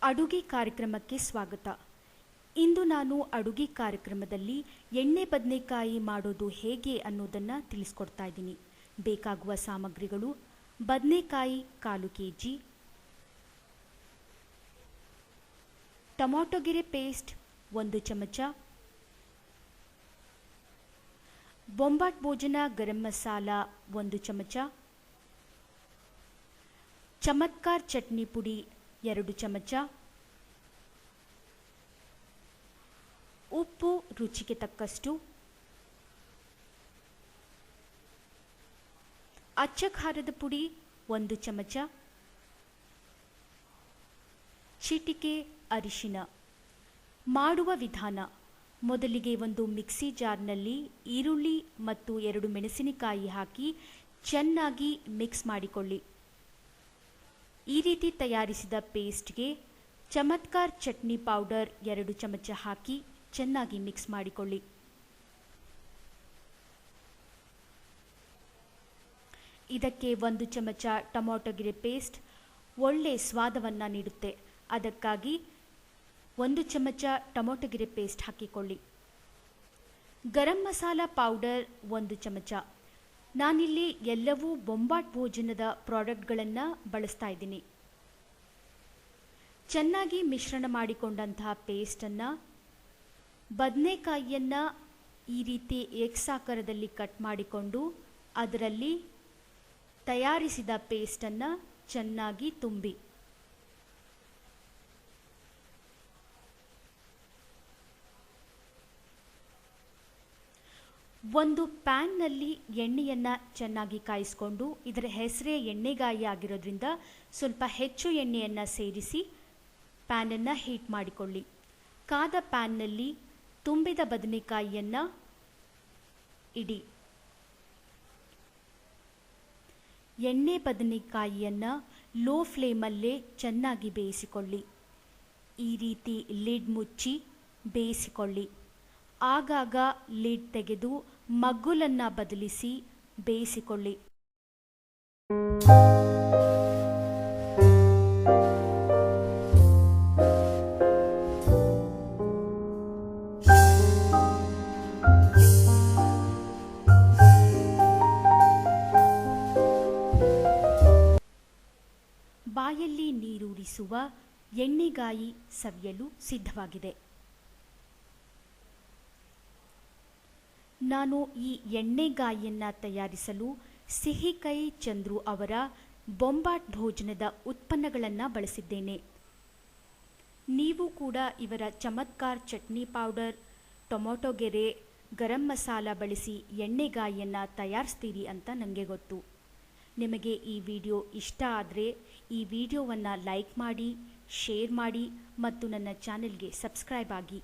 ಅಡುಗೆ ಕಾರ್ಯಕ್ರಮಕ್ಕೆ ಸ್ವಾಗತ. ಇಂದು ನಾನು ಅಡುಗೆ ಕಾರ್ಯಕ್ರಮದಲ್ಲಿ ಎಣ್ಣೆ ಬದನೆಕಾಯಿ ಮಾಡೋದು ಹೇಗೆ ಅನ್ನೋದನ್ನು ತಿಳಿಸ್ಕೊಡ್ತಾ ಇದ್ದೀನಿ. ಬೇಕಾಗುವ ಸಾಮಗ್ರಿಗಳು: ಬದನೆಕಾಯಿ 1/4 kg, ಟೊಮಾಟೊಗೆರೆ ಪೇಸ್ಟ್ 1 ಚಮಚ, ಬೊಂಬಾಟ್ ಭೋಜನ ಗರಂ ಮಸಾಲ 1 ಚಮಚ, ಚಮತ್ಕಾರ್ ಚಟ್ನಿ ಪುಡಿ 2 ಚಮಚ, ಉಪ್ಪು ರುಚಿಗೆ ತಕ್ಕಷ್ಟು, ಅಚ್ಚ ಖಾರದ ಪುಡಿ 1 ಚಮಚ, ಚಿಟಿಕೆ ಅರಿಶಿನ. ಮಾಡುವ ವಿಧಾನ: ಮೊದಲಿಗೆ ಒಂದು ಮಿಕ್ಸಿ ಜಾರ್ನಲ್ಲಿ ಈರುಳ್ಳಿ ಮತ್ತು 2 ಮೆಣಸಿನಕಾಯಿ ಹಾಕಿ ಚೆನ್ನಾಗಿ ಮಿಕ್ಸ್ ಮಾಡಿಕೊಳ್ಳಿ. ಈ ರೀತಿ ತಯಾರಿಸಿದ ಪೇಸ್ಟ್ಗೆ ಚಮತ್ಕಾರ್ ಚಟ್ನಿ ಪೌಡರ್ 2 ಚಮಚ ಹಾಕಿ ಚೆನ್ನಾಗಿ ಮಿಕ್ಸ್ ಮಾಡಿಕೊಳ್ಳಿ. ಇದಕ್ಕೆ 1 ಚಮಚ ಟೊಮಾಟೊಗೆರೆ ಪೇಸ್ಟ್ ಒಳ್ಳೆ ಸ್ವಾದವನ್ನು ನೀಡುತ್ತೆ. ಅದಕ್ಕಾಗಿ 1 ಚಮಚ ಟೊಮಾಟೊಗೆರೆ ಪೇಸ್ಟ್ ಹಾಕಿಕೊಳ್ಳಿ. ಗರಂ ಮಸಾಲ ಪೌಡರ್ 1 ಚಮಚ. ನಾನಿಲ್ಲಿ ಎಲ್ಲವೂ ಬೊಂಬಾಟ್ ಭೋಜನದ ಪ್ರಾಡಕ್ಟ್ಗಳನ್ನು ಬಳಸ್ತಾ ಇದ್ದೀನಿ. ಚೆನ್ನಾಗಿ ಮಿಶ್ರಣ ಮಾಡಿಕೊಂಡಂತಹ ಪೇಸ್ಟನ್ನು ಬದನೆಕಾಯಿಯನ್ನು ಈ ರೀತಿ ಎಕ್ಸ್ ಆಕಾರದಲ್ಲಿ ಕಟ್ ಮಾಡಿಕೊಂಡು ಅದರಲ್ಲಿ ತಯಾರಿಸಿದ ಪೇಸ್ಟನ್ನು ಚೆನ್ನಾಗಿ ತುಂಬಿ. ಒಂದು ಪ್ಯಾನ್ನಲ್ಲಿ ಎಣ್ಣೆಯನ್ನು ಚೆನ್ನಾಗಿ ಕಾಯಿಸಿಕೊಂಡು, ಇದರ ಹೆಸರೇ ಎಣ್ಣೆಗಾಯಿ ಆಗಿರೋದ್ರಿಂದ ಸ್ವಲ್ಪ ಹೆಚ್ಚು ಎಣ್ಣೆಯನ್ನು ಸೇರಿಸಿ ಪ್ಯಾನನ್ನು ಹೀಟ್ ಮಾಡಿಕೊಳ್ಳಿ. ಕಾದ ಪ್ಯಾನ್ನಲ್ಲಿ ತುಂಬಿದ ಬದನೆಕಾಯಿಯನ್ನು ಇಡಿ. ಎಣ್ಣೆ ಬದನೆಕಾಯಿಯನ್ನು ಲೋ ಫ್ಲೇಮಲ್ಲೇ ಚೆನ್ನಾಗಿ ಬೇಯಿಸಿಕೊಳ್ಳಿ. ಈ ರೀತಿ ಲಿಡ್ ಮುಚ್ಚಿ ಬೇಯಿಸಿಕೊಳ್ಳಿ. ಆಗಾಗ ಲಿಡ್ ತೆಗೆದು ಮಗ್ಗುಲನ್ನು ಬದಲಿಸಿ ಬೇಯಿಸಿಕೊಳ್ಳಿ. ಬಾಯಲ್ಲಿ ನೀರೂರಿಸುವ ಎಣ್ಣೆಗಾಯಿ ಸವಿಯಲು ಸಿದ್ಧವಾಗಿದೆ. ನಾನು ಈ ಎಣ್ಣೆಗಾಯಿಯನ್ನು ತಯಾರಿಸಲು ಸಿಹಿಕೈ ಚಂದ್ರು ಅವರ ಬೊಂಬಾಟ್ ಭೋಜನದ ಉತ್ಪನ್ನಗಳನ್ನು ಬಳಸಿದ್ದೇನೆ. ನೀವು ಕೂಡ ಇವರ ಚಮತ್ಕಾರ್ ಚಟ್ನಿ ಪೌಡರ್, ಟೊಮಾಟೊಗೆರೆ, ಗರಂ ಮಸಾಲ ಬಳಸಿ ಎಣ್ಣೆಗಾಯಿಯನ್ನು ತಯಾರಿಸ್ತೀರಿ ಅಂತ ನನಗೆ ಗೊತ್ತು. ನಿಮಗೆ ಈ ವಿಡಿಯೋ ಇಷ್ಟ ಆದರೆ ಈ ವಿಡಿಯೋವನ್ನು ಲೈಕ್ ಮಾಡಿ, ಶೇರ್ ಮಾಡಿ ಮತ್ತು ನನ್ನ ಚಾನೆಲ್ಗೆ ಸಬ್ಸ್ಕ್ರೈಬ್ ಆಗಿ.